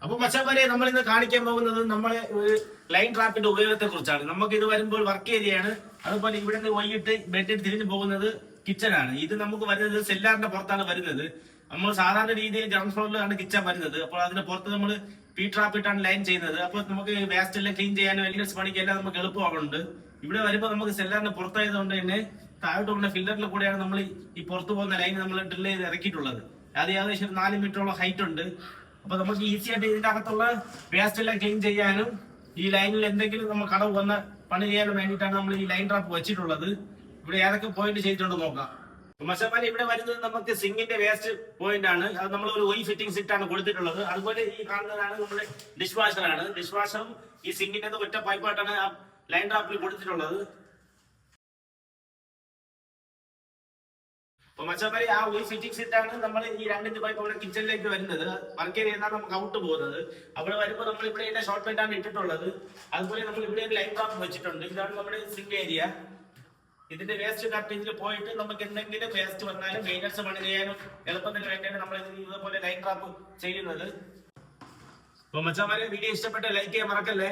അപ്പൊ മച്ചാമാരെ നമ്മൾ ഇന്ന് കാണിക്കാൻ പോകുന്നത് നമ്മളെ ഒരു ലൈൻ ട്രാപ്പിന്റെ ഉപയോഗത്തെ കുറിച്ചാണ്. നമുക്ക് ഇത് വരുമ്പോൾ വർക്ക് ഏരിയയാണ്. അതുപോലെ ഇവിടെ നിന്ന് വൈകിട്ട് ബെഡിൽ തിരിഞ്ഞു പോകുന്നത് കിച്ചണാണ്. ഇത് നമുക്ക് വരുന്നത് സെല്ലാറിന്റെ പുറത്താണ് വരുന്നത്. നമ്മൾ സാധാരണ രീതിയിൽ ഗ്രൗണ്ട് ഫ്ലോറിലാണ് കിച്ചൺ വരുന്നത്. അപ്പോൾ അതിന്റെ പുറത്ത് നമ്മൾ പി ട്രാപ്പ് ഇട്ടാണ് ലൈൻ ചെയ്യുന്നത്. അപ്പോൾ നമുക്ക് വേസ്റ്റ് എല്ലാം ക്ലീൻ ചെയ്യാനും എലിഗൻസ് പണിക്കെല്ലാം നമുക്ക് എളുപ്പമാകുന്നുണ്ട്. ഇവിടെ വരുമ്പോൾ നമുക്ക് സെല്ലാറിന്റെ പുറത്തായതുകൊണ്ട് തന്നെ താഴോട്ടുള്ള ഫില്ലറിൽ കൂടെയാണ് നമ്മൾ ഈ പുറത്തു പോകുന്ന ലൈൻ നമ്മൾ ഡ്രിൽ ചെയ്ത് ഇറക്കിയിട്ടുള്ളത്. അത് ഏകദേശം 4 മീറ്ററോളം ഹൈറ്റ് ഉണ്ട്. അപ്പൊ നമുക്ക് ഈസി ആയിട്ട് ഇതിന്റെ അകത്തുള്ള വേസ്റ്റ് എല്ലാം ക്ലീൻ ചെയ്യാനും ഈ ലൈനിൽ എന്തെങ്കിലും നമ്മൾ കടവ് വന്ന പണി ചെയ്യാനും വേണ്ടിയിട്ടാണ് നമ്മൾ ഈ ലൈൻ ട്രാപ്പ് വെച്ചിട്ടുള്ളത്. ഇവിടെ ഏതൊക്കെ പോയിന്റ് ചെയ്തിട്ടുണ്ട് നോക്കാം. മച്ചന്മാരെ ഇവിടെ വരുന്നത് നമുക്ക് സിങ്കിന്റെ വേസ്റ്റ് പോയിന്റ് ആണ്. അത് നമ്മൾ ഒരു ഒയ് ഫിറ്റിംഗ്സ് ഇട്ടാണ് കൊടുത്തിട്ടുള്ളത്. അതുപോലെ ഈ കാണുന്നതാണ് നമ്മുടെ ഡിഷ് വാഷറാണ്. ഡിഷ് വാഷറും ഈ സിങ്കിന്റെ ഒറ്റ പൈപ്പായിട്ടാണ് ലൈൻ ട്രാപ്പിൽ കൊടുത്തിട്ടുള്ളത്. അപ്പൊ മച്ചന്മാരെ ആ ഒയ് ഫിറ്റിംഗ്സ് ഇട്ടാണ് നമ്മൾ ഈ 2 ഇഞ്ച് പൈപ്പ് അവിടെ കിച്ചണിലേക്ക് വരുന്നത്. വർക്ക് ഏരിയയാണ് നമുക്ക് ഔട്ട് പോകുന്നത്. അവിടെ വരുമ്പോൾ നമ്മൾ ഇവിടെ ഷോർട്ട് പെയിന്റാണ് ഇട്ടിട്ടുള്ളത്. അതുപോലെ നമ്മൾ ഇവിടെ ലൈൻ ട്രാപ്പ് വെച്ചിട്ടുണ്ട്. ഇതാണ് നമ്മുടെ സിങ്ക് ഏരിയ. ഇതിന്റെ വേസ്റ്റ് കട്ടിങ്ങിൽ പോയിട്ട് നമുക്ക് എന്തെങ്കിലും വേസ്റ്റ് വന്നാലും മെയിനൻസ് പണി ചെയ്യാനും എളുപ്പത്തിന് വേണ്ടിയാണ് നമ്മൾ ഇതുപോലെ ലൈൻ ട്രാപ്പ് ചെയ്യുന്നത്. അപ്പൊ മച്ചാമാരെ വീഡിയോ ഇഷ്ടപ്പെട്ട ലൈക്ക് ചെയ്യാൻ മറക്കല്ലേ.